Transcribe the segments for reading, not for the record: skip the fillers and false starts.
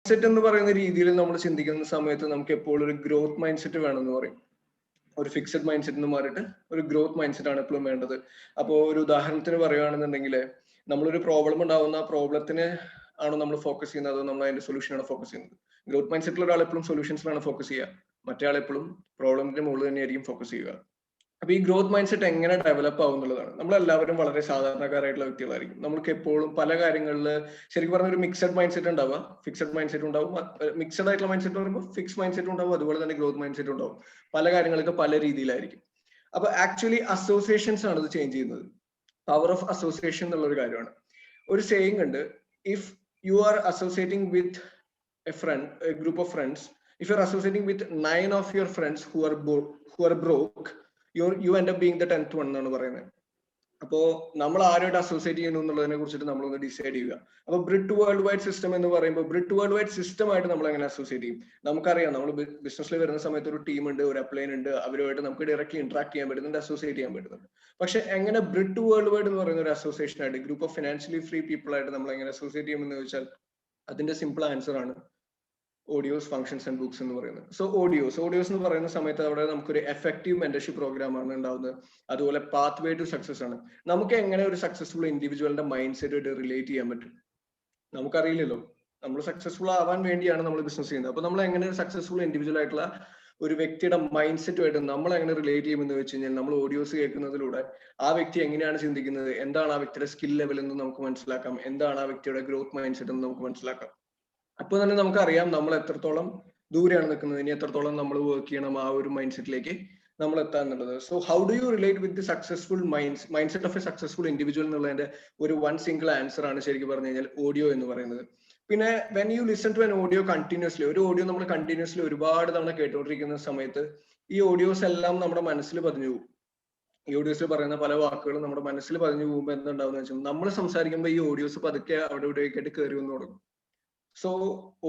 Set എന്ന് പറയുന്ന രീതിയിൽ നമ്മൾ ചിന്തിക്കുന്ന സമയത്ത് നമുക്ക് എപ്പോഴും ഒരു ഗ്രോത്ത് മൈൻഡ് സെറ്റ് വേണമെന്ന് പറയും. ഒരു ഫിക്സഡ് മൈൻഡ് സെറ്റ് എന്ന് മാറിയിട്ട് ഒരു ഗ്രോത്ത് മൈൻഡ് സെറ്റ് ആണ് എപ്പോഴും വേണ്ടത്. അപ്പോൾ ഒരു ഉദാഹരണത്തിന് പറയുകയാണെന്നുണ്ടെങ്കിൽ നമ്മളൊരു പ്രോബ്ലം ഉണ്ടാവുന്ന ആ പ്രോബ്ലത്തിന് ആണോ നമ്മൾ ഫോക്കസ് ചെയ്യുന്നത്, അതോ നമ്മൾ അതിന്റെ സൊല്യൂഷനാണ് ഫോക്കസ് ചെയ്യുന്നത്? ഗ്രോത്ത് മൈൻഡ് സെറ്റിലുള്ള ഒരാൾ എപ്പോഴും സൊല്യൂഷൻസിലാണ് ഫോക്കസ് ചെയ്യുക, മറ്റേ ആൾ എപ്പോഴും പ്രോബ്ലത്തിന്റെ മുകളിൽ തന്നെയായിരിക്കും ഫോക്കസ് ചെയ്യുക. അപ്പൊ ഈ ഗ്രോത്ത് മൈൻഡ് സെറ്റ് എങ്ങനെ ഡെവലപ്പ് ആവും എന്നുള്ളതാണ്. നമ്മളെല്ലാവരും വളരെ സാധാരണക്കാരായിട്ടുള്ള വ്യക്തികളായിരിക്കും. നമുക്ക് എപ്പോഴും പല കാര്യങ്ങളിൽ ശരിക്കും പറഞ്ഞ ഒരു മിക്സഡ് മൈൻഡ് സെറ്റ് ഉണ്ടാവുക, ഫിക്സഡ് മൈൻഡ് സെറ്റ് ഉണ്ടാവും. മിക്സഡ് ആയിട്ടുള്ള മൈൻഡ് സെറ്റ് പറയുമ്പോൾ ഫിക്സ് മൈൻഡ് സെറ്റ് ഉണ്ടാവും, അതുപോലെ തന്നെ ഗ്രോത്ത് മൈൻഡ് സെറ്റ് ഉണ്ടാവും. പല കാര്യങ്ങൾക്ക് പല രീതിയിലായിരിക്കും. അപ്പൊ ആക്ച്വലി അസോസിയേഷൻസ് ആണ് ഇത് ചേഞ്ച് ചെയ്യുന്നത്. പവർ ഓഫ് അസോസിയേഷൻ എന്നുള്ള ഒരു കാര്യമാണ്. ഒരു സേയിങ് ഉണ്ട്, if you R associating with a friend, A group of friends, if you're associating with 9 of your friends who are broke, you end up being the 10th one എന്നാണ് പറയുന്നത്. അപ്പോ നമ്മൾ ആരോട് അസോസിയേറ്റ് ചെയ്യുന്നു എന്നുള്ളതിനെ കുറിച്ചിട്ട് നമ്മളൊന്ന് ഡിസൈഡ് ചെയ്യുക. അപ്പൊ ബ്രിഡ് വേൾഡ് വൈഡ് സിസ്റ്റം എന്ന് പറയുമ്പോൾ ബ്രിഡ് വേൾഡ് വൈഡ് സിസ്റ്റം ആയിട്ട് നമ്മൾ എങ്ങനെ അസോസിയേറ്റ് ചെയ്യും? നമുക്കറിയാം, നമ്മൾ ബിസിനസ്സിൽ വരുന്ന സമയത്ത് ഒരു ടീം ഉണ്ട്, ഒരു അപ്ലൈൻ ഉണ്ട്, അവരുമായിട്ട് നമുക്ക് ഡയറക്റ്റ്ലി ഇന്ററാക്ട് ചെയ്യാൻ പറ്റുന്നുണ്ട്, അസോസിയേറ്റ് ചെയ്യാൻ പറ്റുന്നുണ്ട്. പക്ഷെ എങ്ങനെ ബ്രിഡ് വേൾഡ് വൈഡ് എന്ന് പറയുന്ന ഒരു അസോസിയേഷൻ ആയിട്ട്, group of financially free people ആയിട്ട് നമ്മൾ എങ്ങനെ അസോസിയേറ്റ് ചെയ്യുമെന്ന് ചോദിച്ചാൽ അതിന്റെ സിമ്പിൾ ആൻസർ ആണ് ഓഡിയോസ്, ഫംഗ്ഷൻസ് ആൻഡ് ബുക്സ് എന്ന് പറയുന്നത്. സോ ഓഡിയോസ് എന്ന് പറയുന്ന സമയത്ത് അവിടെ നമുക്കൊരു എഫക്റ്റീവ് മെന്റർഷിപ്പ് പ്രോഗ്രാം ആണ് ഉണ്ടാവുന്നത്. അതുപോലെ പാത്ത് വേ ടു സക്സസ് ആണ്. നമുക്ക് എങ്ങനെ ഒരു സക്സസ്ഫുൾ ഇൻഡിവിജ്വലിന്റെ മൈൻഡ് സെറ്റ് റിലേറ്റ് ചെയ്യാൻ പറ്റും? നമുക്കറിയില്ലല്ലോ. നമ്മൾ സക്സസ്ഫുൾ ആവാൻ വേണ്ടിയാണ് നമ്മൾ ബിസിനസ് ചെയ്യുന്നത്. അപ്പൊ നമ്മൾ എങ്ങനെ ഒരു സക്സസ്ഫുൾ ഇൻഡിവിജ്വൽ ആയിട്ടുള്ള ഒരു വ്യക്തിയുടെ മൈൻഡ് സെറ്റുമായിട്ട് നമ്മൾ എങ്ങനെ റിലേറ്റ് ചെയ്യുമെന്ന് വെച്ച് കഴിഞ്ഞാൽ നമ്മൾ ഓഡിയോസ് കേൾക്കുന്നതിലൂടെ ആ വ്യക്തി എങ്ങനെയാണ് ചിന്തിക്കുന്നത്, എന്താണ് ആ വ്യക്തിയുടെ സ്കിൽ ലെവൽ എന്ന് നമുക്ക് മനസ്സിലാക്കാം, എന്താണ് ആ വ്യക്തിയുടെ ഗ്രോത്ത് മൈൻഡ് സെറ്റ് എന്ന് നമുക്ക് മനസ്സിലാക്കാം. അപ്പൊ തന്നെ നമുക്കറിയാം നമ്മൾ എത്രത്തോളം ദൂരെയാണ് നിൽക്കുന്നത്, ഇനി എത്രത്തോളം നമ്മൾ വർക്ക് ചെയ്യണം ആ ഒരു മൈൻഡ് സെറ്റിലേക്ക് നമ്മൾ എത്താൻ എന്നുള്ളത്. So how do you relate with the successful mind set of A successful individual എന്നുള്ളതിന്റെ ഒരു വൺ സിംഗിൾ ആൻസർ ആണ് ശരിക്കും പറഞ്ഞു കഴിഞ്ഞാൽ ഓഡിയോ എന്ന് പറയുന്നത്. പിന്നെ when you listen to an audio continuously, ഒരു ഓഡിയോ നമ്മൾ കണ്ടിന്യൂസ്ലി ഒരുപാട് തവണ കേട്ടുകൊണ്ടിരിക്കുന്ന സമയത്ത് ഈ ഓഡിയോസ് എല്ലാം നമ്മുടെ മനസ്സിൽ പതിഞ്ഞു പോകും. ഈ ഓഡിയോസിൽ പറയുന്ന പല വാക്കുകളും നമ്മുടെ മനസ്സിൽ പതിഞ്ഞു പോകുമ്പോൾ എന്തുണ്ടാവും എന്ന് വെച്ചാൽ നമ്മൾ സംസാരിക്കുമ്പോൾ ഈ ഓഡിയോസ് പതുക്കെ അവിടെ ഇവിടെയൊക്കെയായിട്ട് കയറി വന്നു തുടങ്ങും. സോ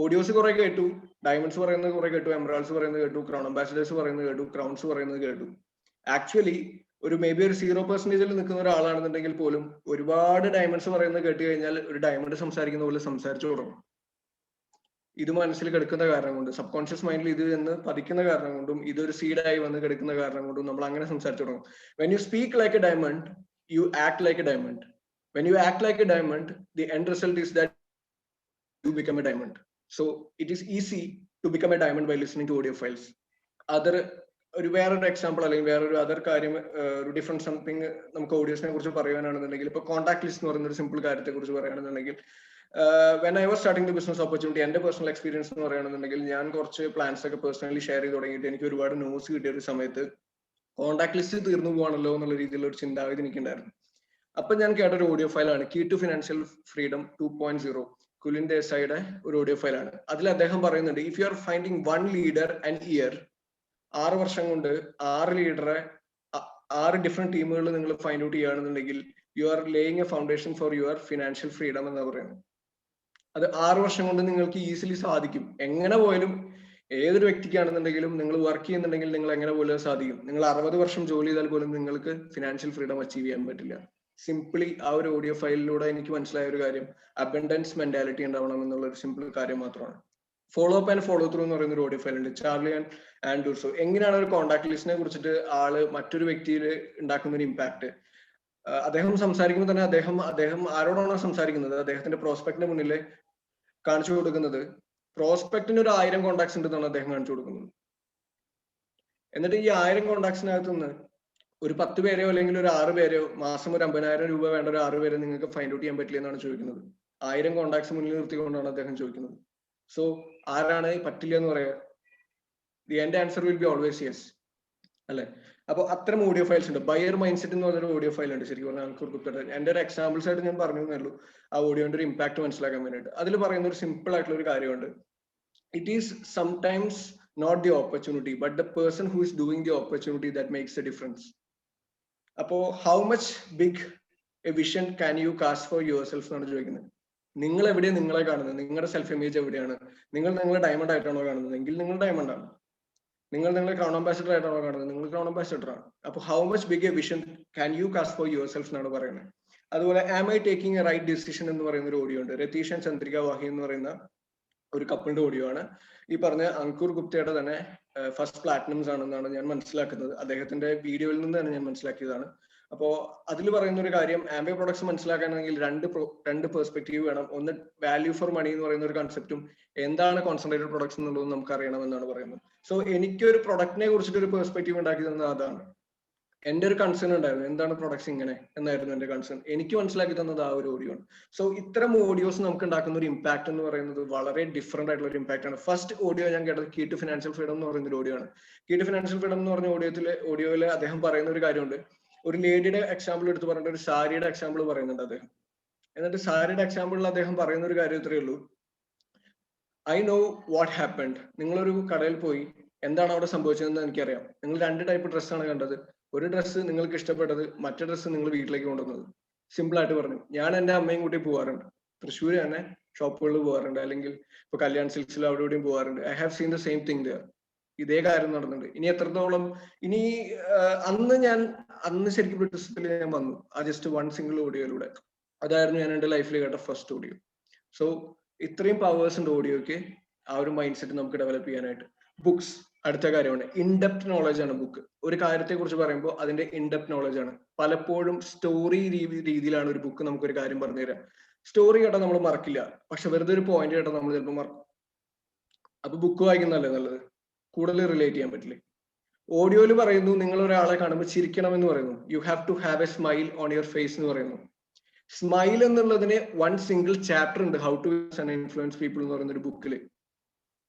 ഓഡിയോസ് കുറെ കേട്ടു, ഡയമണ്ട്സ് പറയുന്നത് കുറെ കേട്ടു, എമറാൾഡ്സ് പറയുന്നത് കേട്ടു, ക്രൗൺ അംബാസിഡേഴ്സ് പറയുന്നത് കേട്ടു, ക്രൗൺസ് പറയുന്നത് കേട്ടു. ആക്ച്വലി ഒരു മേ ബി ഒരു 0% നിൽക്കുന്ന ഒരാളാണെന്നുണ്ടെങ്കിൽ പോലും ഒരുപാട് ഡയമണ്ട്സ് പറയുന്നത് കേട്ട് കഴിഞ്ഞാൽ ഒരു ഡയമണ്ട് സംസാരിക്കുന്ന പോലെ സംസാരിച്ചു തുടങ്ങും. ഇത് മനസ്സിൽ കിടക്കുന്ന കാരണം കൊണ്ട്, സബ് കോൺഷ്യസ് മൈൻഡിൽ ഇത് എന്ന് പതിക്കുന്ന കാരണം കൊണ്ടും, ഇതൊരു സീഡായി വന്ന് കിടക്കുന്ന കാരണം കൊണ്ടും നമ്മൾ അങ്ങനെ സംസാരിച്ചു തുടങ്ങും. When you speak like A diamond, U act like A diamond. When you act like A diamond, the end result is that you become a diamond. So it is easy to become a diamond by listening to audio files. Other ഒരു വേറൊരു example അല്ലെങ്കിൽ വേറൊരു other കാര്യം, ഒരു different something നമുക്ക് ഓഡിയോസിനെ കുറിച്ച് പറയുകയാണെന്നുണ്ടെങ്കിൽ, ഇപ്പൊ കോൺടാക്ട് ലിസ്റ്റ് എന്ന് പറയുന്ന ഒരു സിമ്പിൾ കാര്യത്തെ കുറിച്ച് പറയുകയാണെന്നുണ്ടെങ്കിൽ, when I was starting the business opportunity, എന്റെ പേഴ്സണൽ എക്സ്പീരിയൻസ് എന്ന് പറയുകയാണെന്നുണ്ടെങ്കിൽ, ഞാൻ കുറച്ച് പ്ലാൻസ് ഒക്കെ പേഴ്സണലി ഷെയർ ചെയ്ത് തുടങ്ങിയിട്ട് എനിക്ക് ഒരുപാട് നോട്ട്സ് കിട്ടിയ ഒരു സമയത്ത് കോൺടാക്ട് ലിസ്റ്റ് തീർന്നു പോകാണല്ലോ എന്നുള്ള രീതിയിലുള്ള ഒരു ചിന്താഗതി എനിക്കുണ്ടായിരുന്നു. അപ്പൊ ഞാൻ കേട്ടൊരു ഓഡിയോ ഫയലാണ് key to financial freedom 2.0, Kulin ദേശായിയുടെ ഒരു ഓഡിയോ ഫയലാണ്. അതിൽ അദ്ദേഹം പറയുന്നുണ്ട്, if you are finding 1 leader an year, 6 വർഷം കൊണ്ട് 6 ലീഡറെ 6 ഡിഫറെന്റ് ടീമുകൾ നിങ്ങൾ ഫൈൻഡ് ഔട്ട് ചെയ്യുകയാണെന്നുണ്ടെങ്കിൽ, you are laying a foundation for your financial freedom എന്ന് പറയുന്നത്. അത് 6 വർഷം കൊണ്ട് നിങ്ങൾക്ക് ഈസിലി സാധിക്കും. എങ്ങനെ പോയാലും ഏതൊരു വ്യക്തിക്കാണെന്നുണ്ടെങ്കിലും നിങ്ങൾ വർക്ക് ചെയ്യുന്നുണ്ടെങ്കിൽ നിങ്ങൾ എങ്ങനെ പോലും സാധിക്കും. നിങ്ങൾ 60 വർഷം ജോലി ചെയ്താൽ പോലും നിങ്ങൾക്ക് ഫിനാൻഷ്യൽ ഫ്രീഡം അച്ചീവ് ചെയ്യാൻ പറ്റില്ല. സിംപിളി ആ ഒരു ഓഡിയോ ഫയലിലൂടെ എനിക്ക് മനസ്സിലായ ഒരു കാര്യം, അബൻഡൻസ് മെന്റാലിറ്റി ഉണ്ടാവണം എന്നുള്ള ഒരു സിമ്പിൾ കാര്യം മാത്രമാണ്. Follow up and follow through എന്ന് പറയുന്ന ഒരു ഓഡിയോ ഫയൽ ഉണ്ട്, ചാർലി ആൻഡ് ആൻഡ്രൂസോ. എങ്ങനെയാണ് ഒരു കോൺടാക്ട് ലിസ്റ്റിനെ കുറിച്ചിട്ട് ആള് മറ്റൊരു വ്യക്തിയിൽ ഉണ്ടാക്കുന്ന ഒരു ഇമ്പാക്ട്. അദ്ദേഹം സംസാരിക്കുമ്പോൾ തന്നെ അദ്ദേഹം ആരോടാണോ സംസാരിക്കുന്നത്, അദ്ദേഹത്തിന്റെ പ്രോസ്പെക്ടിന്റെ മുന്നിൽ കാണിച്ചു കൊടുക്കുന്നത്, പ്രോസ്പെക്ടിന് ഒരു 1000 കോൺടാക്ട്സ് ഉണ്ടെന്നാണ് അദ്ദേഹം കാണിച്ചു കൊടുക്കുന്നത്. എന്നിട്ട് ഈ 1000 കോൺടാക്ട്സിനകത്ത് നിന്ന് ഒരു 10 പേരെയോ അല്ലെങ്കിൽ ഒരു 6 പേരെയോ മാസം ഒരു 50,000 രൂപ വേണ്ട ഒരു 6 പേരെ നിങ്ങൾക്ക് ഫൈൻഡ് ഔട്ട് ചെയ്യാൻ പറ്റില്ല എന്നാണ് ചോദിക്കുന്നത്. 1000 കോൺടാക്ട്സ് മുന്നിൽ നിർത്തിക്കൊണ്ടാണ് അദ്ദേഹം ചോദിക്കുന്നത്. സോ ആരാണ് പറ്റില്ല എന്ന് പറയാ? The end answer will be always yes, അല്ലെ? അപ്പൊ അത്തരം ഓഡിയോ ഫയൽസ് ഉണ്ട്. ബയർ മൈൻഡ് സെറ്റ് എന്ന് പറഞ്ഞൊരു ഓഡിയോ ഫയൽ ഉണ്ട്. ശരിക്കും പറഞ്ഞാൽ എന്റെ ഒരു എക്സാമ്പിൾസ് ആയിട്ട് ഞാൻ പറഞ്ഞു എന്നേ ഉള്ളൂ, ആ ഓഡിയോന്റെ ഒരു ഇമ്പാക്ട് മനസ്സിലാക്കാൻ വേണ്ടിയിട്ട്. അതിൽ പറയുന്ന ഒരു സിമ്പിൾ ആയിട്ടുള്ള ഒരു കാര്യമുണ്ട്, it is sometimes not the opportunity but the person who is doing the opportunity that makes a difference. അപ്പോ how much big a vision can you cast for yourself എന്നാണ് ചോദിക്കുന്നത്. നിങ്ങൾ എവിടെയാണ് നിങ്ങളെ കാണുന്നത്? നിങ്ങളുടെ സെൽഫ് ഇമേജ് എവിടെയാണ്? നിങ്ങൾ ഡയമണ്ട് ആയിട്ടാണോ കാണുന്നത്? എങ്കിൽ നിങ്ങൾ ഡയമണ്ട് ആണ്. നിങ്ങൾ ക്രൗൺ അംബാസിഡർ ആയിട്ടാണോ കാണുന്നത്? നിങ്ങൾ ക്രൗൺ അംബാസിഡർ ആണ്. അപ്പൊ how much big a vision can you cast for yourself എന്നാണ് പറയുന്നത്. അതുപോലെ am I taking a right decision എന്ന് പറയുന്ന ഒരു ഓഡിയോ ഉണ്ട്. രതീഷ് ആൻഡ് ചന്ദ്രിക വാഹി എന്ന് പറയുന്ന ഒരു കപ്പിളിന്റെ ഓഡിയോ ആണ്. ഈ പറഞ്ഞ അങ്കുർ ഗുപ്തയുടെ തന്നെ ഫസ്റ്റ് പ്ലാറ്റിനംസ് ആണെന്നാണ് ഞാൻ മനസ്സിലാക്കുന്നത്. അദ്ദേഹത്തിന്റെ വീഡിയോയിൽ നിന്ന് തന്നെ ഞാൻ മനസ്സിലാക്കിയതാണ്. അപ്പോ അതിൽ പറയുന്ന ഒരു കാര്യം, ആംബേ പ്രൊഡക്ട്സ് മനസ്സിലാക്കണമെങ്കിൽ രണ്ട് പെർസ്പെക്റ്റീവ് വേണം. ഒന്ന് വാല്യൂ ഫോർ മണി എന്ന് പറയുന്ന ഒരു കൺസെപ്റ്റും എന്താണ് കോൺസെൻട്രേറ്റഡ് പ്രൊഡക്ട്സ് എന്നുള്ളതും നമുക്ക് അറിയണമെന്നാണ് പറയുന്നത്. സോ എനിക്ക് ഒരു പ്രൊഡക്റ്റിനെ കുറിച്ചിട്ട് ഒരു പെർസ്പെക്റ്റീവ് ഉണ്ടാക്കി തന്നത് അതാണ്. എന്റെ ഒരു കൺസേൺ ഉണ്ടായിരുന്നു, എന്താണ് പ്രൊഡക്ട്സ് ഇങ്ങനെ എന്നായിരുന്നു എന്റെ കൺസേൺ. എനിക്ക് മനസ്സിലാക്കി തന്നത് ആ ഒരു ഓഡിയോ ആണ്. സോ ഇത്തരം ഓഡിയോസ് നമുക്ക് ഉണ്ടാക്കുന്ന ഒരു ഇമ്പാക്ട് എന്ന് പറയുന്നത് വളരെ ഡിഫറെന്റ് ആയിട്ടുള്ള ഒരു ഇമ്പാക്ട് ആണ്. ഫസ്റ്റ് ഓഡിയോ ഞാൻ കേട്ടത് കീ ടു ഫിനാൻഷ്യൽ ഫ്രീഡം എന്ന് പറയുന്ന ഒരു ഓഡിയോ ആണ്. കീ ടു ഫിനാൻഷ്യൽ ഫ്രീഡം എന്ന് പറഞ്ഞ ഓഡിയോയില് അദ്ദേഹം പറയുന്ന ഒരു കാര്യമുണ്ട്. ഒരു ലേഡിയുടെ എക്സാമ്പിൾ എടുത്ത് പറഞ്ഞിട്ട് ഒരു സാരിയുടെ എക്സാമ്പിൾ പറയുന്നുണ്ട് അദ്ദേഹം. എന്നിട്ട് സാരിയുടെ എക്സാമ്പിളിൽ അദ്ദേഹം പറയുന്ന ഒരു കാര്യം ഇത്രയേ ഉള്ളൂ, ഐ നോ വാട്ട് ഹാപ്പൻഡ്. നിങ്ങളൊരു കടയിൽ പോയി എന്താണ് അവിടെ സംഭവിച്ചതെന്ന് എനിക്കറിയാം. നിങ്ങൾ 2 ടൈപ്പ് ഡ്രസ്സാണ് കണ്ടത്. ഒരു ഡ്രസ്സ് നിങ്ങൾക്ക് ഇഷ്ടപ്പെട്ടത്, മറ്റേ ഡ്രസ്സ് നിങ്ങൾ വീട്ടിലേക്ക് കൊണ്ടുവന്നത്. സിമ്പിൾ ആയിട്ട് പറഞ്ഞു. ഞാൻ എന്റെ അമ്മയും കൂട്ടി പോകാറുണ്ട്, തൃശ്ശൂർ തന്നെ ഷോപ്പുകളിൽ പോകാറുണ്ട്, അല്ലെങ്കിൽ ഇപ്പൊ കല്യാൺ സിൽക്സിൽ അവിടെ ഇവിടെയും പോകാറുണ്ട്. I have seen the same thing there. ഇതേ കാര്യം നടന്നിട്ടുണ്ട്. ഇനി എത്രത്തോളം ഇനി അന്ന് ശരിക്കും ബ്രിട്ടീഷത്തിൽ ഞാൻ വന്നു ആ ജസ്റ്റ് വൺ സിംഗിൾ ഓഡിയോയിലൂടെ. അതായിരുന്നു ഞാൻ എന്റെ ലൈഫിൽ കേട്ട ഫസ്റ്റ് ഓഡിയോ. സോ ഇത്രയും പവേഴ്സ് ഉണ്ട് ഓഡിയോക്ക്, ആ ഒരു മൈൻഡ് സെറ്റ് നമുക്ക് ഡെവലപ്പ് ചെയ്യാനായിട്ട്. ബുക്സ് അടുത്ത കാര്യമാണ്. ഇൻഡെപ്ത് നോളജ് ആണ് ബുക്ക്. ഒരു കാര്യത്തെ കുറിച്ച് പറയുമ്പോൾ അതിന്റെ ഇൻഡെപ്ത് നോളജ് ആണ്. പലപ്പോഴും സ്റ്റോറി രീതിയിലാണ് ഒരു ബുക്ക് നമുക്കൊരു കാര്യം പറഞ്ഞു തരാം. സ്റ്റോറി കേട്ടാൽ നമ്മൾ മറക്കില്ല, പക്ഷെ വെറുതെ ഒരു പോയിന്റ് കേട്ടാൽ നമ്മൾ ചിലപ്പോൾ മറക്കും. അപ്പൊ ബുക്ക് വായിക്കുന്നതല്ലേ നല്ലത്, കൂടുതൽ റിലേറ്റ് ചെയ്യാൻ പറ്റില്ലേ. ഓഡിയോയിൽ പറയുന്നു നിങ്ങൾ ഒരാളെ കാണുമ്പോൾ ചിരിക്കണം എന്ന് പറയുന്നു. You have to have a smile on your face എന്ന് പറയുന്നു. സ്മൈൽ എന്നുള്ളതിന് വൺ സിംഗിൾ ചാപ്റ്റർ ഉണ്ട്, ഹൗ ടു ഇൻഫ്ലുവൻസ് പീപ്പിൾ എന്ന് പറയുന്ന ഒരു ബുക്കിൽ.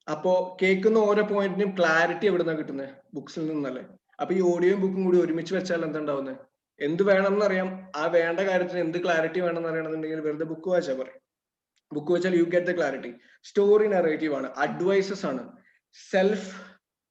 അപ്പോ കേൾക്കുന്ന ഓരോ പോയിന്റിനും ക്ലാരിറ്റി എവിടെ നിന്നാണ് കിട്ടുന്നത്? ബുക്സിൽ നിന്നല്ലേ. അപ്പൊ ഈ ഓഡിയോയും ബുക്കും കൂടി ഒരുമിച്ച് വെച്ചാൽ എന്താ ഉണ്ടാവുന്നത്? എന്ത് വേണം എന്നറിയാം, ആ വേണ്ട കാര്യത്തിന് എന്ത് ക്ലാരിറ്റി വേണമെന്ന് അറിയണമെന്നുണ്ടെങ്കിൽ വെറുതെ ബുക്ക് വായിച്ചാൽ പറയും. ബുക്ക് വെച്ചാൽ you get the clarity. Story narrative ആണ്, അഡ്വൈസസ് ആണ്, സെൽഫ്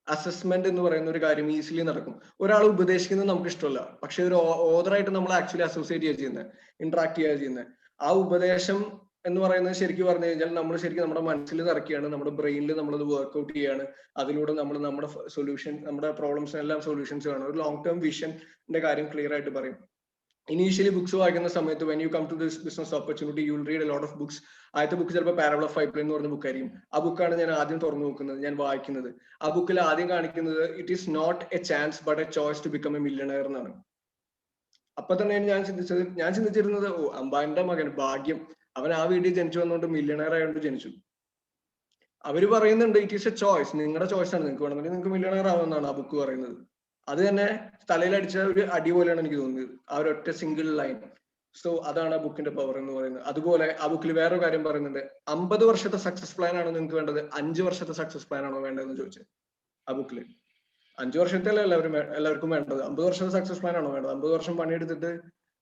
അസസ്മെന്റ് എന്ന് പറയുന്ന ഒരു കാര്യം ഈസിലി നടക്കും. ഒരാൾ ഉപദേശിക്കുന്നത് നമുക്ക് ഇഷ്ടമല്ല, പക്ഷെ ഒരു ഓതറായിട്ട് നമ്മൾ ആക്ച്വലി അസോസിയേറ്റ് ചെയ്യുക ചെയ്യുന്നത്, ഇന്ററാക്ട് ചെയ്യുക ചെയ്യുന്നത്. ആ ഉപദേശം എന്ന് പറയുന്നത് ശരിക്കും പറഞ്ഞു കഴിഞ്ഞാൽ നമ്മൾ ശരിക്കും നമ്മുടെ മനസ്സിൽ നിറയ്ക്കുകയാണ്, നമ്മുടെ ബ്രെയിനിൽ നമ്മളത് വർക്ക്ഔട്ട് ചെയ്യാണ്. അതിലൂടെ നമ്മൾ നമ്മുടെ സൊല്യൂഷൻ, നമ്മുടെ പ്രോബ്ലംസിനെല്ലാം സൊല്യൂഷൻസ് കാണും. ഒരു ലോങ് ടേം വിഷന്റെ കാര്യം ക്ലിയർ ആയിട്ട് പറയും. ഇനീഷ്യലി ബുക്സ് വായിക്കുന്ന സമയത്ത് when you come to this business opportunity you will read a lot of books. ആദ്യത്തെ ബുക്ക് ചിലപ്പോൾ പാരബിൾ ഓഫ് പൈപ്പ്ലൈൻ എന്ന് പറഞ്ഞ ബുക്കായിരിക്കും. ആ ബുക്കാണ് ഞാൻ ആദ്യം തുറന്നു നോക്കുന്നത്, ഞാൻ വായിക്കുന്നത്. ആ ബുക്കിൽ ആദ്യം കാണിക്കുന്നത് it is not a chance but a choice to become a millionaire എന്നാണ്. അപ്പൊ തന്നെ ഞാൻ ചിന്തിച്ചിരുന്നത്, ഓ അംബാനിയുടെ മകൻ ഭാഗ്യം, അവൻ ആ വീട്ടിൽ ജനിച്ചു വന്നുകൊണ്ട് മില്യണയർ ആയതുകൊണ്ട് ജനിച്ചു. അവര് പറയുന്നുണ്ട് ഇറ്റ് ഈസ് എ ചോയ്സ്, നിങ്ങളുടെ ചോയ്സ് ആണ്, നിങ്ങൾക്ക് വേണമെങ്കിൽ നിങ്ങൾക്ക് മില്യണയർ ആവുമെന്നാണ് ആ ബുക്ക് പറയുന്നത്. അത് തന്നെ തലയിലടിച്ച ഒരു അടി പോലെയാണ് എനിക്ക് തോന്നിയത്, ആ ഒരു ഒറ്റ സിംഗിൾ ലൈൻ. സോ അതാണ് ആ ബുക്കിന്റെ പവർ എന്ന് പറയുന്നത്. അതുപോലെ ആ ബുക്കിൽ വേറൊരു കാര്യം പറയുന്നുണ്ട്, 50 വർഷത്തെ സക്സസ് പ്ലാൻ ആണോ നിങ്ങൾക്ക് വേണ്ടത്, 5 വർഷത്തെ സക്സസ് പ്ലാൻ ആണോ വേണ്ടതെന്ന് ചോദിച്ചത്. ആ ബുക്കിൽ 5 വർഷത്തല്ലേ എല്ലാവർക്കും വേണ്ടത്, 50 വർഷത്തെ സക്സസ് പ്ലാൻ ആണോ വേണ്ടത്? 50 വർഷം പണിയെടുത്തിട്ട്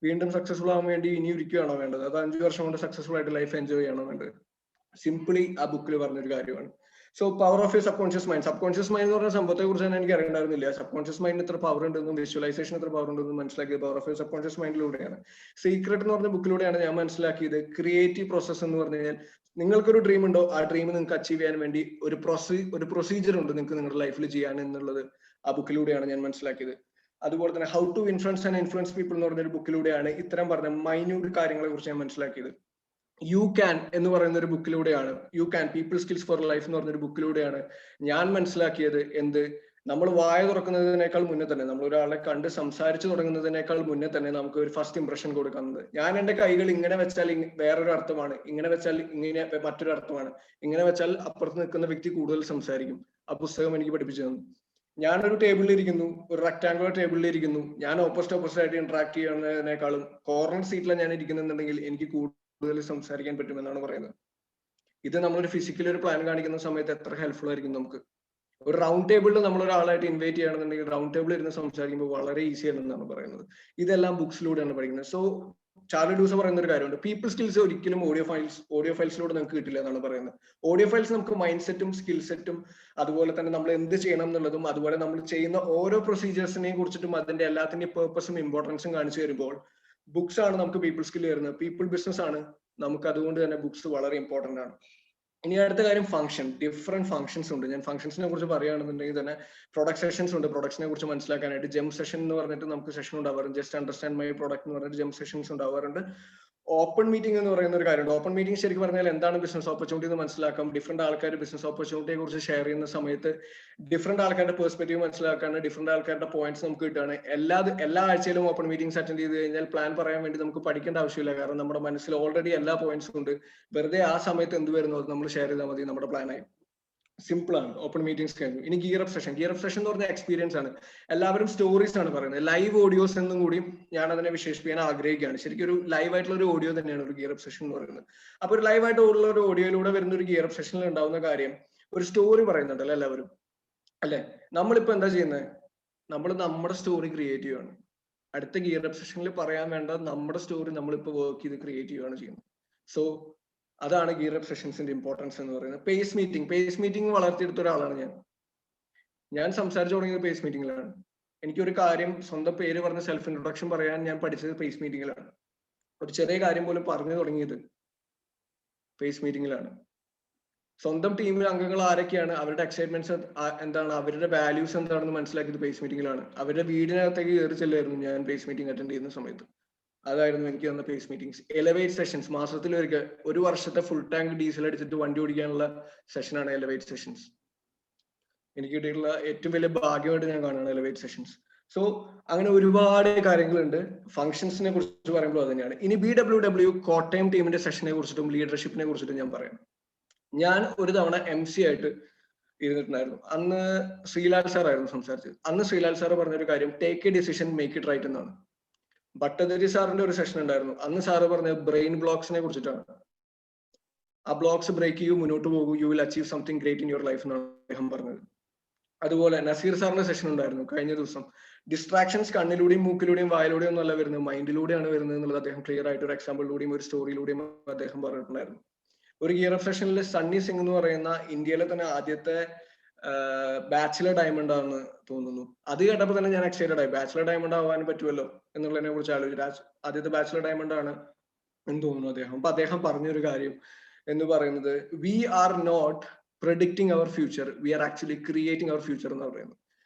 വീണ്ടും സക്സസ്ഫുൾ ആവാൻ വേണ്ടി ഇനി ഇരിക്കുകയാണോ വേണ്ടത്? അത് 5 വർഷം കൊണ്ട് സക്സസ്ഫുൾ ആയിട്ട് ലൈഫ് എൻജോയ് ചെയ്യണോ വേണ്ടത്? സിംപ്ലി ആ ബുക്കിൽ പറഞ്ഞൊരു കാര്യമാണ്. So power of a sub conscious mind. Sub conscious mind എന്ന് പറഞ്ഞ സംഭവത്തെ കുറിച്ച് തന്നെ എനിക്ക് അറിയണ്ടായിരുന്നില്ല. സബ് കോൺഷ്യസ് മൈൻഡിന് എത്ര പവർ ഉണ്ടെന്നും വിഷ്വലൈസേഷൻ എത്ര പവർ ഉണ്ടെന്നും മനസ്സിലാക്കിയത് power of a subconscious മൈൻഡിലൂടെയാണ്. സീക്രട്ട് എന്ന് പറഞ്ഞ ബുക്കിലൂടെയാണ് ഞാൻ മനസ്സിലാക്കിയത് ക്രിയേറ്റീവ് പ്രോസസ് എന്ന് പറഞ്ഞു കഴിഞ്ഞാൽ, നിങ്ങൾക്കൊരു ഡ്രീം ഉണ്ടോ, ആ ഡ്രീം നിങ്ങൾക്ക് അച്ചീവ് ചെയ്യാൻ വേണ്ടി ഒരു പ്രൊസീജിയർ ഉണ്ട് നിങ്ങൾക്ക് നിങ്ങളുടെ ലൈഫിൽ ചെയ്യാൻ എന്നുള്ളത് ആ ബുക്കിലൂടെയാണ് ഞാൻ മനസ്സിലാക്കിയത്. അതുപോലെ തന്നെ how to influence and influence people എന്ന് പറഞ്ഞൊരു ബുക്കിലൂടെയാണ് ഇത്തരം പറഞ്ഞ മൈന്യൂട്ട് കാര്യങ്ങളെ കുറിച്ച് ഞാൻ മനസ്സിലാക്കിയത്. യു ക്യാൻ എന്ന് പറയുന്ന ഒരു ബുക്കിലൂടെയാണ്, you can people skills for life എന്ന് പറഞ്ഞൊരു ബുക്കിലൂടെയാണ് ഞാൻ മനസ്സിലാക്കിയത് എന്ത്, നമ്മൾ വായ തുറക്കുന്നതിനേക്കാൾ മുന്നേ തന്നെ, നമ്മൾ ഒരാളെ കണ്ട് സംസാരിച്ചു തുടങ്ങുന്നതിനേക്കാൾ മുന്നേ തന്നെ നമുക്ക് ഒരു ഫസ്റ്റ് ഇംപ്രഷൻ കൊടുക്കുന്നത്. ഞാൻ എന്റെ കൈകൾ ഇങ്ങനെ വെച്ചാൽ വേറൊരു അർത്ഥമാണ്, ഇങ്ങനെ വെച്ചാൽ ഇങ്ങനെ മറ്റൊരു അർത്ഥമാണ്, ഇങ്ങനെ വെച്ചാൽ അപ്പുറത്ത് നിൽക്കുന്ന വ്യക്തി കൂടുതൽ സംസാരിക്കും. ആ പുസ്തകം എനിക്ക് പഠിപ്പിച്ചു തന്നു. ഞാനൊരു ടേബിളിൽ ഇരിക്കുന്നു, ഒരു റെക്ടാങ്കുലർ ടേബിളിൽ ഇരിക്കുന്നു, ഞാൻ ഓപ്പോസിറ്റ് ആയിട്ട് ഇന്ററാക്ട് ചെയ്യുന്നതിനേക്കാളും കോർണർ സീറ്റിലാണ് ഞാൻ ഇരിക്കുന്നുണ്ടെങ്കിൽ എനിക്ക് കൂടുതൽ സംസാരിക്കാൻ പറ്റുമെന്നാണ് പറയുന്നത്. ഇത് നമ്മളൊരു ഫിസിക്കലി ഒരു പ്ലാൻ കാണിക്കുന്ന സമയത്ത് എത്ര ഹെൽപ്ഫുൾ ആയിരിക്കും നമുക്ക്. ഒരു റൗണ്ട് ടേബിളിൽ നമ്മൾ ഒരാളായിട്ട് ഇൻവൈറ്റ് ചെയ്യുകയാണെന്നുണ്ടെങ്കിൽ റൗണ്ട് ടേബിളിൽ ഇരുന്ന് സംസാരിക്കുമ്പോൾ വളരെ ഈസി ആണെന്നാണ് പറയുന്നത്. ഇതെല്ലാം ബുക്സിലൂടെയാണ് പഠിക്കുന്നത്. സോ ചാർലി ഡൂസ് പറയുന്ന ഒരു കാര്യമുണ്ട്, പീപ്പിൾ സ്കിൽസ് ഒരിക്കലും ഓഡിയോ ഫയൽസിലൂടെ നമുക്ക് കിട്ടില്ല എന്നാണ് പറയുന്നത്. ഓഡിയോ ഫയൽസ് നമുക്ക് മൈൻഡ് സെറ്റും സ്കിൽ സെറ്റും അതുപോലെ തന്നെ നമ്മൾ എന്ത് ചെയ്യണം എന്നുള്ളതും അതുപോലെ നമ്മൾ ചെയ്യുന്ന ഓരോ പ്രൊസീജിയേഴ്സിനെയും കുറിച്ചിട്ടും അതിന്റെ എല്ലാത്തിന്റെയും പേർപ്പസും ഇമ്പോർട്ടൻസും കാണിച്ചു തരുമ്പോൾ ബുക്സ് ആണ് നമുക്ക് പീപ്പിൾ സ്കിൽ വരുന്നത്. പീപ്പിൾ ബിസിനസ് ആണ് നമുക്ക്, അതുകൊണ്ട് തന്നെ ബുക്സ് വളരെ ഇമ്പോർട്ടന്റ് ആണ്. ഇനി അടുത്ത കാര്യം ഫംഗ്ഷൻ. ഡിഫറെന്റ് ഫംഗ്ഷൻസ് ഉണ്ട്. ഞാൻ ഫംഗ്ഷൻസിനെ കുറിച്ച് പറയുകയാണെന്നുണ്ടെങ്കിൽ തന്നെ പ്രൊഡക്ട് സെഷൻസ് ഉണ്ട്. പ്രൊഡക്ട്സിനെ കുറിച്ച് മനസ്സിലാക്കാനായിട്ട് ജെം സെഷൻ എന്ന് പറഞ്ഞിട്ട് നമുക്ക് സെഷൻ ഉണ്ടാവാറുണ്ട്. ജസ്റ്റ് അണ്ടർസ്റ്റാൻഡ് മൈ പ്രൊഡക്റ്റ് എന്ന് പറഞ്ഞിട്ട് ജെം സെഷൻസ് ഉണ്ടാവാറുണ്ട്. ഓപ്പൺ മീറ്റിംഗ് എന്ന് പറയുന്ന ഒരു കാര്യമുണ്ട്. ഓപ്പൺ മീറ്റിംഗ് ശരിക്കും പറഞ്ഞാൽ എന്താണ് ബിസിനസ് ഓപ്പർച്യൂണിറ്റി എന്ന് മനസ്സിലാക്കാം. ഡിഫറെന്റ് ആൾക്കാർ ബിസിനസ് ഓപ്പർച്യൂണിറ്റിയെ കുറിച്ച് ഷെയർ ചെയ്യുന്ന സമയത്ത് ഡിഫറെന്റ് ആൾക്കാരുടെ പെർസ്പെക്റ്റീവ് മനസ്സിലാക്കാണ്, ഡിഫറെന്റ് ആൾക്കാരുടെ പോയിന്റ്സ് നമുക്ക് കിട്ടുകയാണ്. എല്ലാ ആഴ്ചയിലും ഓപ്പൺ മീറ്റിംഗ്സ് അറ്റൻഡ് ചെയ്ത് കഴിഞ്ഞാൽ പ്ലാൻ പറയാൻ വേണ്ടി നമുക്ക് പഠിക്കേണ്ട ആവശ്യമില്ല. കാരണം നമ്മുടെ മനസ്സിൽ ഓൾറെഡി എല്ലാ പോയിന്റ്സും ഉണ്ട്. വെറുതെ ആ സമയത്ത് എന്ത് വരുന്നു അത് നമ്മൾ ഷെയർ ചെയ്താൽ മതി, നമ്മുടെ പ്ലാനായി. സിമ്പിൾ ആണ് ഓപ്പൺ മീറ്റിംഗ്സ് കഴിഞ്ഞു. ഇനി ഗിയർ അപ്പ് സെഷൻ എന്ന് പറഞ്ഞ എക്സ്പീരിയൻസ് ആണ്. എല്ലാവരും സ്റ്റോറീസ് ആണ് പറയുന്നത്. ലൈവ് ഓഡിയോസ് എന്നും കൂടി ഞാൻ അതിനെ വിശേഷിപ്പിക്കാൻ ആഗ്രഹിക്കുകയാണ്. ശരിക്കും ഒരു ലൈവ് ആയിട്ടുള്ള ഒരു ഓഡിയോ തന്നെയാണ് ഒരു ഗിയർ അപ്പ് സെഷൻ എന്ന് പറയുന്നത്. അപ്പൊ ഒരു ലൈവ് ആയിട്ട് ഉള്ള ഒരു ഓഡിയോയിലൂടെ വരുന്ന ഒരു ഗിയർ അപ്പ് സെഷനിൽ ഉണ്ടാവുന്ന കാര്യം ഒരു സ്റ്റോറി പറയുന്നുണ്ടല്ലോ എല്ലാവരും, അല്ലെ? നമ്മളിപ്പോ എന്താ ചെയ്യുന്നത്? നമ്മൾ നമ്മുടെ സ്റ്റോറി ക്രിയേറ്റ് ചെയ്യുകയാണ്. അടുത്ത ഗിയർ അപ്പ് സെഷനിൽ പറയാൻ വേണ്ട നമ്മുടെ സ്റ്റോറി നമ്മളിപ്പോ വർക്ക് ചെയ്ത് ക്രിയേറ്റ് ചെയ്യുകയാണ് ചെയ്യുന്നത്. സോ അതാണ് ഗിയർ അപ്പ് സെഷൻസിന്റെ ഇമ്പോർട്ടൻസ് എന്ന് പറയുന്നത്. പേസ് മീറ്റിംഗ് വളർത്തിയെടുത്ത ഒരാളാണ് ഞാൻ സംസാരിച്ചു തുടങ്ങിയത് പേസ് മീറ്റിംഗിലാണ്. എനിക്കൊരു കാര്യം സ്വന്തം പേര് പറഞ്ഞ സെൽഫ് ഇൻട്രൊഡക്ഷൻ പറയാൻ ഞാൻ പഠിച്ചത് പേസ് മീറ്റിംഗിലാണ്. ഒരു ചെറിയ കാര്യം പോലും പറഞ്ഞു തുടങ്ങിയത് പേസ് മീറ്റിംഗിലാണ്. സ്വന്തം ടീമിൽ അംഗങ്ങൾ ആരൊക്കെയാണ്, അവരുടെ എക്സൈറ്റ്മെന്റ്സ് എന്താണ്, അവരുടെ വാല്യൂസ് എന്താണെന്ന് മനസ്സിലാക്കിയത് പേസ് മീറ്റിംഗിലാണ്. അവരുടെ വീടിനകത്തേക്ക് കയറി ചെല്ലായിരുന്നു ഞാൻ പേസ് മീറ്റിംഗ് അറ്റൻഡ് ചെയ്യുന്ന സമയത്ത്. അതായിരുന്നു എനിക്ക് തന്ന പേസ് മീറ്റിംഗ്സ്. എലവേറ്റ് സെഷൻസ് മാസത്തിൽ ഒരു വർഷത്തെ ഫുൾ ടാങ്ക് ഡീസൽ അടിച്ചിട്ട് വണ്ടി ഓടിക്കാനുള്ള സെഷനാണ് എലവേറ്റ് സെഷൻസ്. എനിക്ക് കിട്ടിയിട്ടുള്ള ഏറ്റവും വലിയ ഭാഗ്യമായിട്ട് ഞാൻ കാണുകയാണ് എലവേറ്റ് സെഷൻസ്. സോ അങ്ങനെ ഒരുപാട് കാര്യങ്ങളുണ്ട്. ഫംഗ്ഷൻസിനെ കുറിച്ച് പറയുമ്പോൾ അത് തന്നെയാണ്. ഇനി BWW കോട്ടയം ടീമിന്റെ സെഷനെ കുറിച്ചിട്ടും ലീഡർഷിപ്പിനെ കുറിച്ചിട്ടും ഞാൻ പറയാം. ഞാൻ ഒരു തവണ MC ആയിട്ട് ഇരുന്നിട്ടുണ്ടായിരുന്നു. അന്ന് ശ്രീലാൽ സാർ ആയിരുന്നു സംസാരിച്ചത്. അന്ന് ശ്രീലാൽ സാർ പറഞ്ഞൊരു കാര്യം take a decision make it right എന്നാണ്. ഭട്ടതിരി സാറിന്റെ ഒരു സെഷൻ ഉണ്ടായിരുന്നു. അന്ന് സാറ് പറഞ്ഞത് ബ്രെയിൻ ബ്ലോക്സിനെ കുറിച്ചിട്ടാണ്. ആ ബ്ലോക്സ് ബ്രേക്ക് ചെയ്യൂ, മുന്നോട്ട് പോകൂ, you will achieve something great in your life എന്നാണ് അദ്ദേഹം പറഞ്ഞത്. അതുപോലെ നസീർ സാറിന്റെ സെഷൻ ഉണ്ടായിരുന്നു കഴിഞ്ഞ ദിവസം. ഡിസ്ട്രാക്ഷൻസ് കണ്ണിലൂടെയും മൂക്കിലൂടെയും വായിലൂടെയും ഒന്നും അല്ല വരുന്നത്, മൈൻഡിലൂടെയാണ് വരുന്നത് എന്നുള്ളത് അദ്ദേഹം ക്ലിയർ ആയിട്ട് ഒരു എക്സാമ്പിളിലൂടെയും ഒരു സ്റ്റോറിയിലൂടെയും അദ്ദേഹം പറഞ്ഞിട്ടുണ്ടായിരുന്നു. ഒരു ഗിയർ അപ്പ് സെഷനിൽ സണ്ണി സിംഗ് എന്ന് പറയുന്ന ഇന്ത്യയിലെ തന്നെ ആദ്യത്തെ ബാച്ചിലർ ഡയമണ്ട് ആണെന്ന് തോന്നുന്നു. അത് കേട്ടപ്പോൾ തന്നെ ഞാൻ എക്സൈറ്റഡ് ആയി. ബാച്ചിലർ ഡയമണ്ട് ആവാൻ പറ്റുമല്ലോ എന്നുള്ളതിനെ കുറിച്ച് ആലോചിച്ചു. ആദ്യത്തെ ബാച്ചിലർ ഡയമണ്ട് ആണ് എന്ന് തോന്നുന്നു അദ്ദേഹം. അപ്പൊ അദ്ദേഹം പറഞ്ഞൊരു കാര്യം എന്ന് പറയുന്നത് we are not predicting our future, we are actually creating our future എന്ന് പറയുന്നത്.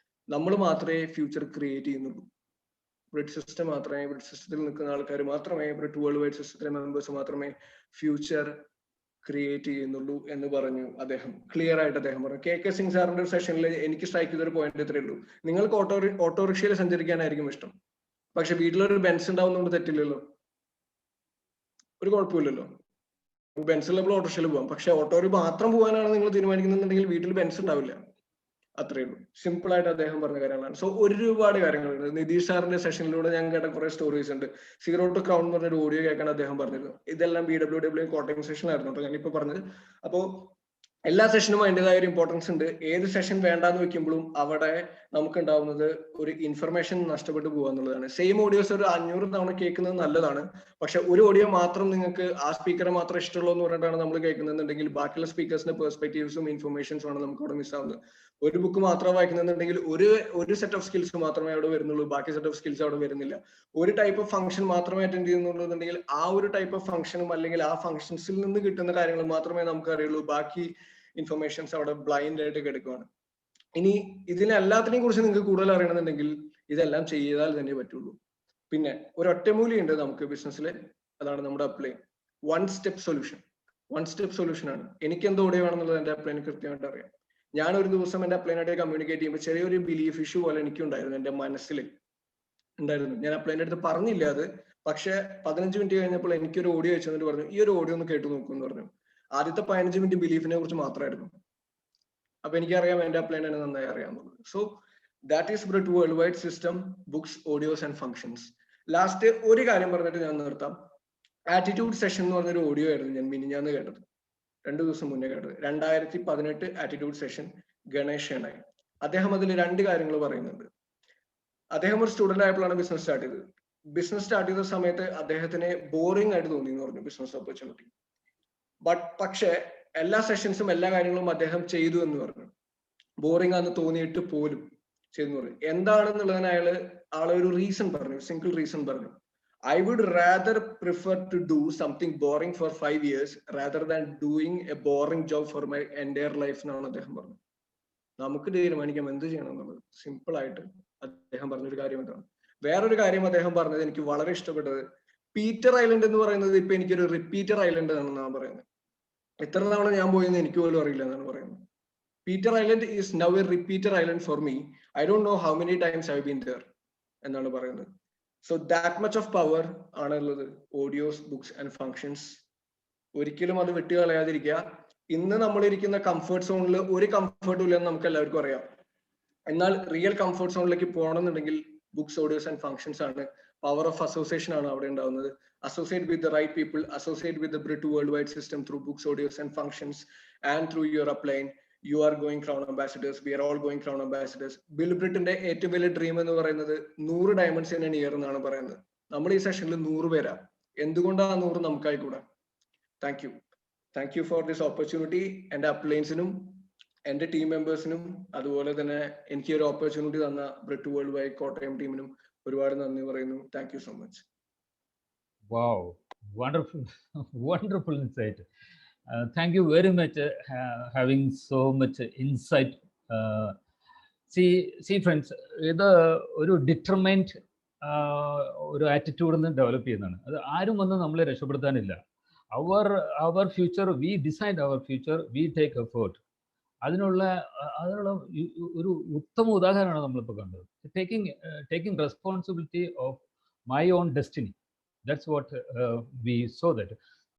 നമ്മൾ മാത്രമേ ഫ്യൂച്ചർ ക്രിയേറ്റ് ചെയ്യുന്നുള്ളൂ. ബ്രിഡ് സിസ്റ്റം മാത്രമേ, ബ്രിഡ് സിസ്റ്റത്തിൽ നിൽക്കുന്ന ആൾക്കാർ മാത്രമേ, ബ്രിഡ് വേൾഡ് വൈഡ് സിസ്റ്റത്തിലെ മെമ്പേഴ്സ് മാത്രമേ ഫ്യൂച്ചർ ക്രിയേറ്റ് ചെയ്യുന്നുള്ളൂ എന്ന് പറഞ്ഞു അദ്ദേഹം. ക്ലിയർ ആയിട്ട് അദ്ദേഹം പറഞ്ഞു. KK സിംഗ് സാറിന്റെ ഒരു സെഷനിൽ എനിക്ക് സ്ട്രൈക്ക് ചെയ്തൊരു പോയിന്റ് ഇത്രയേ ഉള്ളൂ. നിങ്ങൾക്ക് ഓട്ടോറിക്ഷയിൽ സഞ്ചരിക്കാനായിരിക്കും ഇഷ്ടം, പക്ഷെ വീട്ടിലൊരു ബെൻസ് ഉണ്ടാവുന്നതുകൊണ്ട് തെറ്റില്ലല്ലോ, ഒരു കുഴപ്പമില്ലല്ലോ. ബെൻസിലുള്ളപ്പോൾ ഓട്ടോറിക്ഷയിൽ പോകാം. പക്ഷെ ഓട്ടോയിൽ മാത്രം പോകാനാണ് നിങ്ങൾ തീരുമാനിക്കുന്നുണ്ടെങ്കിൽ വീട്ടിൽ ബെൻസ് ഉണ്ടാവില്ല. അത്രയേ ഉള്ളൂ. സിമ്പിൾ ആയിട്ട് അദ്ദേഹം പറഞ്ഞ കാര്യങ്ങളാണ്. സോ ഒരുപാട് കാര്യങ്ങളുണ്ട്. നിതീഷ് സാറിന്റെ സെഷനിലൂടെ ഞാൻ കേട്ട കുറെ സ്റ്റോറീസ് ഉണ്ട്. സീറോ ടു ക്രൗൺ എന്ന് പറഞ്ഞൊരു ഓഡിയോ കേൾക്കാൻ അദ്ദേഹം പറഞ്ഞിരുന്നു. ഇതെല്ലാം BWW കോട്ടയം സെഷനായിരുന്നു കേട്ടോ ഞാനിപ്പോ പറഞ്ഞത്. അപ്പോ എല്ലാ സെഷനും അതിൻ്റെതായ ഒരു ഇമ്പോർട്ടൻസ് ഉണ്ട്. ഏത് സെഷൻ വേണ്ടാന്ന് വെക്കുമ്പോഴും അവിടെ നമുക്ക് ഉണ്ടാവുന്നത് ഒരു ഇൻഫർമേഷൻ നഷ്ടപ്പെട്ടു പോകുക എന്നുള്ളതാണ്. സെയിം ഓഡിയോസ് ഒരു 500 തവണ കേൾക്കുന്നത് നല്ലതാണ്. പക്ഷെ ഒരു ഓഡിയോ മാത്രം നിങ്ങൾക്ക് ആ സ്പീക്കറെ മാത്രം ഇഷ്ടമുള്ളൂ എന്ന് പറഞ്ഞിട്ടാണ് നമ്മൾ കേൾക്കുന്നുണ്ടെങ്കിൽ ബാക്കിയുള്ള സ്പീക്കേഴ്സിന്റെ പെർസ്പെക്റ്റീവ്സും ഇൻഫർമേഷൻസും ആണ് നമുക്ക് അവിടെ മിസ്സാവുന്നത്. ഒരു ബുക്ക് മാത്രം വായിക്കുന്നുണ്ടെങ്കിൽ ഒരു സെറ്റ് ഓഫ് സ്കിൽസ് മാത്രമേ അവിടെ വരുന്നുള്ളൂ, ബാക്കി സെറ്റ് ഓഫ് സ്കിൽസ് അവിടെ വരുന്നില്ല. ഒരു ടൈപ്പ് ഓഫ് ഫംഗ്ഷൻ മാത്രമേ അറ്റൻഡ് ചെയ്യുന്നുണ്ടെങ്കിൽ ആ ഒരു ടൈപ്പ് ഓഫ് ഫംഗ്ഷനും അല്ലെങ്കിൽ ആ ഫംഗ്ഷൻസിൽ നിന്ന് കിട്ടുന്ന കാര്യങ്ങൾ മാത്രമേ നമുക്ക് അറിയുള്ളൂ. ബാക്കി ഇൻഫർമേഷൻസ് അവിടെ ബ്ലൈൻഡ് ആയിട്ട് കിടക്കുകയാണ്. ഇനി ഇതിനെല്ലാത്തിനെയും കുറിച്ച് നിങ്ങൾക്ക് കൂടുതൽ അറിയണമെന്നുണ്ടെങ്കിൽ ഇതെല്ലാം ചെയ്താൽ തന്നെ പറ്റുള്ളൂ. പിന്നെ ഒരു ഒറ്റമൂലിയുണ്ട് നമുക്ക് ബിസിനസ്സിൽ, അതാണ് നമ്മുടെ അപ്ലൈ. വൺ സ്റ്റെപ്പ് സൊല്യൂഷൻ ആണ്. എനിക്ക് എന്തോ ഓഡിയോ വേണമെന്നുള്ളത് എന്റെ അപ്ലൈന് കൃത്യമായിട്ട് അറിയാം. ഞാൻ ഒരു ദിവസം എന്റെ അപ്ലൈനായിട്ട് കമ്മ്യൂണിക്കേറ്റ് ചെയ്യുമ്പോൾ ചെറിയൊരു ബിലീഫ് ഇഷ്യൂ പോലെ എനിക്കുണ്ടായിരുന്നു, എന്റെ മനസ്സിൽ ഉണ്ടായിരുന്നു. ഞാൻ അപ്ലൈൻ്റെ അടുത്ത് പറഞ്ഞില്ല അത്, പക്ഷെ 15 മിനിറ്റ് കഴിഞ്ഞപ്പോൾ എനിക്കൊരു ഓഡിയോ അയച്ചു എന്നിട്ട് പറഞ്ഞു ഈ ഒരു ഓഡിയോ ഒന്ന് കേട്ടു നോക്കൂ എന്ന് പറഞ്ഞു. ആദ്യത്തെ 15 മിനിറ്റ് ബിലീഫിനെ കുറിച്ച് മാത്രമായിരുന്നു. അപ്പൊ എനിക്കറിയാം എന്റെ അപ്ലൈൻ എന്നെ നന്നായി അറിയാമെന്നുള്ളത്. So that is Britt worldwide system, books, audios and functions. Last ഒരു കാര്യം പറഞ്ഞിട്ട് ഞാൻ നിർത്താം. ആറ്റിറ്റ്യൂഡ് സെഷൻ എന്ന് പറഞ്ഞൊരു ഓഡിയോ ആയിരുന്നു ഞാൻ മിനിഞ്ഞാന്ന് കേട്ടത്, 2 ദിവസം മുന്നേ കേട്ടത്. 2018 ആറ്റിറ്റ്യൂഡ് സെഷൻ, ഗണേഷ് ഷെണായി. അദ്ദേഹം അതിൽ 2 കാര്യങ്ങൾ പറയുന്നുണ്ട്. അദ്ദേഹം ഒരു സ്റ്റുഡന്റ് ആയപ്പോഴാണ് ബിസിനസ് സ്റ്റാർട്ട് ചെയ്തത്. ബിസിനസ് സ്റ്റാർട്ട് ചെയ്ത സമയത്ത് അദ്ദേഹത്തിന് ബോറിംഗ് ആയിട്ട് തോന്നി എന്ന് പറഞ്ഞു ബിസിനസ് ഓപ്പർച്യൂണിറ്റി. പക്ഷെ എല്ലാ സെഷൻസും എല്ലാ കാര്യങ്ങളും അദ്ദേഹം ചെയ്തു എന്ന് പറഞ്ഞു. ബോറിംഗ് ആണെന്ന് തോന്നിയിട്ട് പോലും ചെയ്തു പറഞ്ഞു. എന്താണെന്നുള്ളതിന് ആളെ ഒരു റീസൺ പറഞ്ഞു, സിംഗിൾ റീസൺ പറഞ്ഞു. I would rather prefer to do something boring for 5 years rather than doing a boring job for my entire life എന്നാണ് അദ്ദേഹം പറഞ്ഞത്. നമുക്ക് തീരുമാനിക്കാം എന്ത് ചെയ്യണം എന്നുള്ളത്. സിമ്പിൾ ആയിട്ട് അദ്ദേഹം പറഞ്ഞൊരു കാര്യം എന്താണ്. വേറൊരു കാര്യം അദ്ദേഹം പറഞ്ഞത് എനിക്ക് വളരെ ഇഷ്ടപ്പെട്ടത്, പീറ്റർ ഐലൻഡ് എന്ന് പറയുന്നത് ഇപ്പൊ എനിക്കൊരു റിപ്പീറ്റർ ഐലൻഡ് ആണെന്ന് ഞാൻ പറയുന്നത്. എത്ര തവണ ഞാൻ പോയെന്ന് എനിക്ക് പോലും അറിയില്ല എന്നാണ് പറയുന്നത്. Peter island is now A repeater island for me. I don't know how many times I been there എന്നാണ് പറയുന്നത്. So that much of power ആണുള്ളത് ഓഡിയോസ്, ബുക്സ് ആൻഡ് ഫങ്ഷൻസ്. ഒരിക്കലും അത് വിട്ടുകളയാതിരിക്കുക. ഇന്ന് നമ്മൾ ഇരിക്കുന്ന കംഫർട്ട് സോണിൽ ഒരു കംഫർട്ടും ഇല്ലെന്ന് നമുക്ക് എല്ലാവർക്കും അറിയാം. എന്നാൽ റിയൽ കംഫർട്ട് സോണിലേക്ക് പോകണമെന്നുണ്ടെങ്കിൽ ബുക്സ്, ഓഡിയോസ് ആൻഡ് ഫങ്ഷൻസ് ആണ്. പവർ ഓഫ് അസോസിയേഷൻ ആണ് അവിടെ ഉണ്ടാവുന്നത്. Associate with the right people, associate with the Brit worldwide system through books, audios and functions, and through your upline. You are going Crown Ambassadors. We are all going Crown Ambassadors. Bill Britന്റെ ഏറ്റവും വലിയ dream എന്ന് പറയുന്നത് 100 diamonds in N year എന്നാണ് പറയുന്നത്. നമ്മൾ ഈ സെഷനിൽ 100 പേരാ. എന്തുകൊണ്ടാണ് 100 നമുക്കായിക്കൂടാ? Thank you for this opportunity. എൻ്റെ അപ്ലൈൻസിനും എൻ്റെ ടീം മെമ്പേഴ്സിനും അതുപോലെ തന്നെ എനിക്ക് ഒരു ഓപ്പർച്യൂണിറ്റി തന്ന ബ്രിട്ട് വേൾഡ് വൈഡ് കോട്ടയം ടീമിനും ഒരുപാട് നന്ദി പറയുന്നു. Thank you so much. Wow, wonderful, wonderful insight. Thank you very much having so much insight. See friends, ഇത് ഒരു ഡിറ്റർമൈൻഡ് ഒരു ആറ്റിറ്റ്യൂഡിൽ നിന്ന് ഡെവലപ്പ് ചെയ്യുന്നതാണ്. അത് ആരും വന്ന് നമ്മളെ രക്ഷപ്പെടുത്താനില്ല. Our future, we decide our future, we take effort. അതിനുള്ള ഒരു ഉത്തമ ഉദാഹരണമാണ് നമ്മളിപ്പോൾ കണ്ടത്. Taking responsibility of my own destiny. That's what we saw that.